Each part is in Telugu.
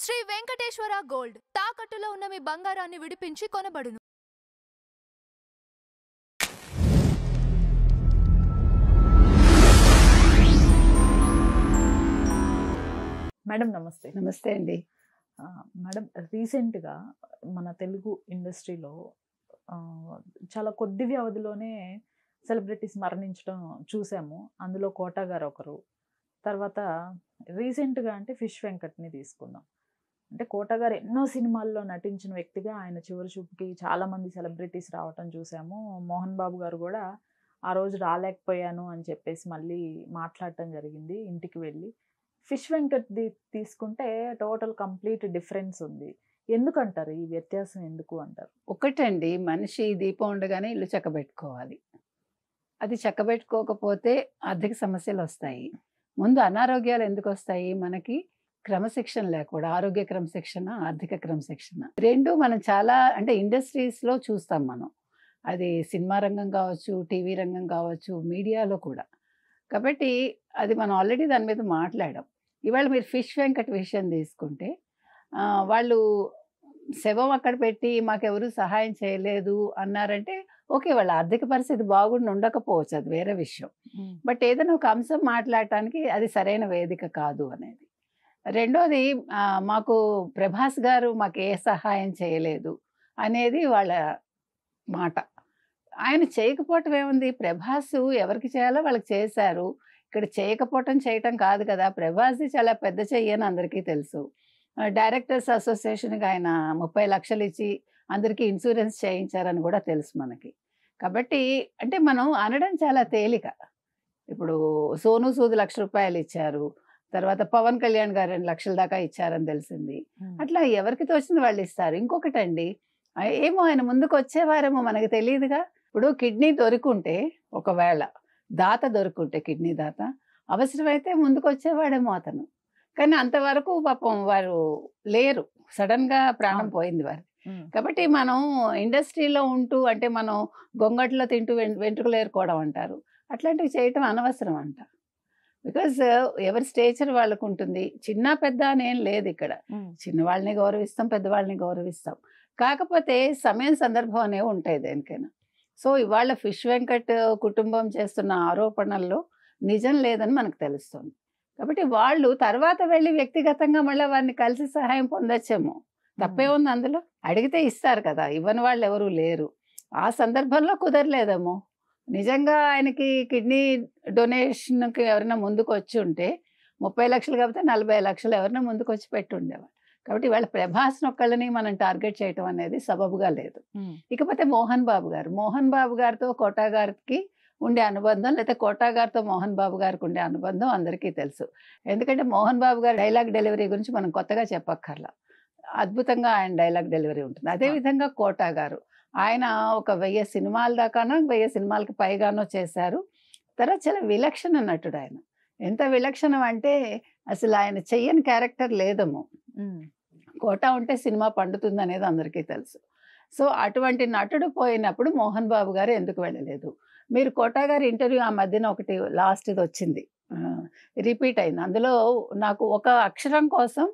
శ్రీ వెంకటేశ్వర గోల్డ్ తాకట్టులో ఉన్న మీ బంగారాన్ని విడిపించి కొనబడును. మేడం నమస్తే. నమస్తే అండి. మేడం రీసెంట్‌గా మన తెలుగు ఇండస్ట్రీలో చాలా కొద్ది వ్యవధిలోనే సెలబ్రిటీస్ మరణించడం చూసాము. అందులో 'కోట' గారు ఒకరు. తర్వాత రీసెంట్‌గా అంటే 'ఫిష్ వెంకట్‌ని' తీసుకుందాం. అంటే 'కోట' గారు ఎన్నో సినిమాల్లో నటించిన వ్యక్తిగా ఆయన చివరి చూపుకి చాలామంది సెలబ్రిటీస్ రావటం చూసాము. 'మోహన్ బాబు' గారు కూడా ఆ రోజు రాలేకపోయాను అని చెప్పేసి మళ్ళీ మాట్లాడటం జరిగింది ఇంటికి వెళ్ళి. 'ఫిష్ వెంకట్‌ది' తీసుకుంటే టోటల్ కంప్లీట్ డిఫరెన్స్ ఉంది. ఎందుకంటారు? ఈ వ్యత్యాసం ఎందుకు అంటారు? ఒకటండి, మనిషి దీపం ఉండగానే ఇల్లు చక్కబెట్టుకోవాలి. అది చక్కబెట్టుకోకపోతే ఆర్థిక సమస్యలు వస్తాయి. ముందు అనారోగ్యాలు ఎందుకు వస్తాయి? మనకి క్రమశిక్షణ లేకుండా. ఆరోగ్య క్రమశిక్షణ, ఆర్థిక క్రమశిక్షణ రెండు మనం చాలా అంటే ఇండస్ట్రీస్లో చూస్తాం మనం. అది సినిమా రంగం కావచ్చు, టీవీ రంగం కావచ్చు, మీడియాలో కూడా. కాబట్టి అది మనం ఆల్రెడీ దాని మీద మాట్లాడాం. ఇవాళ మీరు 'ఫిష్ వెంకట్' విషయం తీసుకుంటే వాళ్ళు శవం అక్కడ పెట్టి మాకెవరు సహాయం చేయలేదు అన్నారంటే ఓకే, వాళ్ళ ఆర్థిక పరిస్థితి బాగుండి ఉండకపోవచ్చు, అది వేరే విషయం. బట్ ఏదైనా ఒక అంశం మాట్లాడటానికి అది సరైన వేదిక కాదు అనేది. రెండోది మాకు ప్రభాస్ గారు మాకు ఏ సహాయం చేయలేదు అనేది వాళ్ళ మాట. ఆయన చేయకపోవటం ఏముంది? ప్రభాస్ ఎవరికి చేయాలో వాళ్ళకి చేశారు. ఇక్కడ చేయకపోవటం చేయటం కాదు కదా. ప్రభాస్ది చాలా పెద్ద చెయ్యి అని అందరికీ తెలుసు. డైరెక్టర్స్ అసోసియేషన్కి ఆయన 30 లక్షలు ఇచ్చి అందరికీ ఇన్సూరెన్స్ చేయించారని కూడా తెలుసు మనకి. కాబట్టి అంటే మనం అనడం చాలా తేలిక. ఇప్పుడు సోను సూద్ ₹1,00,000 ఇచ్చారు. తర్వాత పవన్ కళ్యాణ్ గారు 2 లక్షల దాకా ఇచ్చారని తెలిసింది. అట్లా ఎవరికి తోచింది వాళ్ళు ఇస్తారు. ఇంకొకటండి, ఏమో ఆయన ముందుకు వచ్చేవారేమో మనకు తెలియదుగా. ఇప్పుడు కిడ్నీ దొరుకుంటే, ఒకవేళ దాత దొరుకుంటే, కిడ్నీ దాత అవసరమైతే ముందుకు వచ్చేవాడేమో అతను. కానీ అంతవరకు పాపం వారు లేరు. సడన్గా ప్రాణం పోయింది వారు. కాబట్టి మనం ఇండస్ట్రీలో ఉంటూ అంటే మనం గొంగట్లో తింటూ వెంట్రుకలు ఏరుకోవడం అంటారు, అట్లాంటివి చేయటం అనవసరం అంట. బికాజ్ ఎవరి స్టేచర్ వాళ్ళకు ఉంటుంది. చిన్న పెద్ద అనేం లేదు ఇక్కడ. చిన్నవాళ్ళని గౌరవిస్తాం, పెద్దవాళ్ళని గౌరవిస్తాం. కాకపోతే సమయం సందర్భం అనేవి ఉంటాయి దేనికైనా. సో ఇవాళ 'ఫిష్ వెంకట్' కుటుంబం చేస్తున్న ఆరోపణల్లో నిజం లేదని మనకు తెలుస్తుంది. కాబట్టి వాళ్ళు తర్వాత వెళ్ళి వ్యక్తిగతంగా మళ్ళీ వారిని కలిసి సహాయం పొందొచ్చేమో. తప్పే ఉంది అందులో? అడిగితే ఇస్తారు కదా, ఇవ్వని వాళ్ళు ఎవరు లేరు. ఆ సందర్భంలో కుదరలేదేమో. నిజంగా ఆయనకి కిడ్నీ డొనేషన్కి ఎవరైనా ముందుకు వచ్చి ఉంటే 30 లక్షలు కాకపోతే 40 లక్షలు ఎవరైనా ముందుకు వచ్చి పెట్టి ఉండేవాళ్ళు. కాబట్టి వాళ్ళ ప్రభాస్ని ఒక్కళ్ళని మనం టార్గెట్ చేయటం అనేది సబబుగా లేదు. ఇకపోతే మోహన్ బాబు గారితో 'కోట' గారికి ఉండే అనుబంధం, లేకపోతే 'కోట' గారితో మోహన్ బాబు గారికి ఉండే అనుబంధం అందరికీ తెలుసు. ఎందుకంటే మోహన్ బాబు గారి డైలాగ్ డెలివరీ గురించి మనం కొత్తగా చెప్పక్కర్లా. అద్భుతంగా ఆయన డైలాగ్ డెలివరీ ఉంటుంది. అదేవిధంగా 'కోట' గారు ఆయన ఒక 1000 సినిమాల దాకానో 1000 సినిమాలకి పైగానో చేశారు. తర్వాత చాలా విలక్షణ నటుడు ఆయన. ఎంత విలక్షణం అంటే అసలు ఆయన చెయ్యని క్యారెక్టర్ లేదేమో. 'కోట' ఉంటే సినిమా పండుతుంది అనేది అందరికీ తెలుసు. సో అటువంటి నటుడు పోయినప్పుడు మోహన్ బాబు గారు ఎందుకు వెళ్ళలేదు? మీరు 'కోట' గారి ఇంటర్వ్యూ ఆ మధ్యన ఒకటి లాస్ట్ది వచ్చింది, రిపీట్ అయింది. అందులో నాకు ఒక అక్షరం కోసం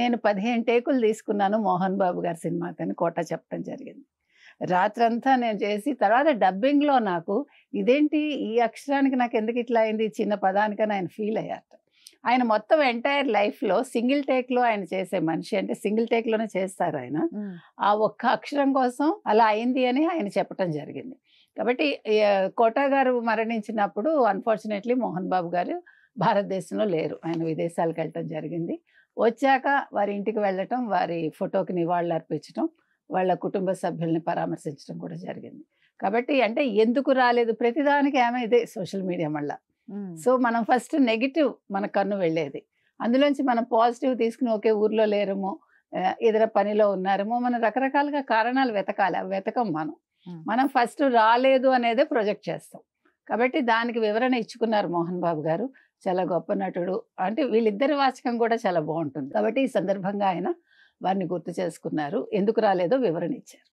నేను 15 టేకులు తీసుకున్నాను మోహన్ బాబు గారి సినిమాకని 'కోట' చెప్పడం జరిగింది. రాత్రంతా నేను చేసి తర్వాత డబ్బింగ్లో నాకు ఇదేంటి ఈ అక్షరానికి నాకు ఎందుకు ఇట్లా అయింది చిన్న పదానికని ఆయన ఫీల్ అయ్యారు. ఆయన మొత్తం ఎంటైర్ లైఫ్లో సింగిల్ టేక్లో ఆయన చేసే మనిషి, అంటే సింగిల్ టేక్లోనే చేస్తారు ఆయన. ఆ ఒక్క అక్షరం కోసం అలా అయింది అని ఆయన చెప్పడం జరిగింది. కాబట్టి 'కోట' గారు మరణించినప్పుడు అన్ఫార్చునేట్లీ మోహన్ బాబు గారు భారతదేశంలో లేరు. ఆయన విదేశాలకు వెళ్ళటం జరిగింది. వచ్చాక వారి ఇంటికి వెళ్ళటం, వారి ఫోటోకి నివాళులు అర్పించడం, వాళ్ళ కుటుంబ సభ్యుల్ని పరామర్శించడం కూడా జరిగింది. కాబట్టి అంటే ఎందుకు రాలేదు ప్రతిదానికి ఆమె ఇదే సోషల్ మీడియా మళ్ళా. సో మనం ఫస్ట్ నెగిటివ్ మన కన్ను వెళ్ళేది, అందులోంచి మనం పాజిటివ్ తీసుకుని ఓకే ఊర్లో లేరేమో, ఏదైనా పనిలో ఉన్నారేమో, మనం రకరకాలుగా కారణాలు వెతకాలి. అవి వెతకం మనం ఫస్ట్ రాలేదు అనేదే ప్రొజెక్ట్ చేస్తాం. కాబట్టి దానికి వివరణ ఇచ్చుకున్నారు మోహన్ బాబు గారు. చాలా గొప్ప నటుడు. అంటే వీళ్ళిద్దరి వాచకం కూడా చాలా బాగుంటుంది. కాబట్టి ఈ సందర్భంగా ఆయన వారిని గుర్తు చేసుకున్నారు, ఎందుకు రాలేదో వివరణ ఇచ్చారు.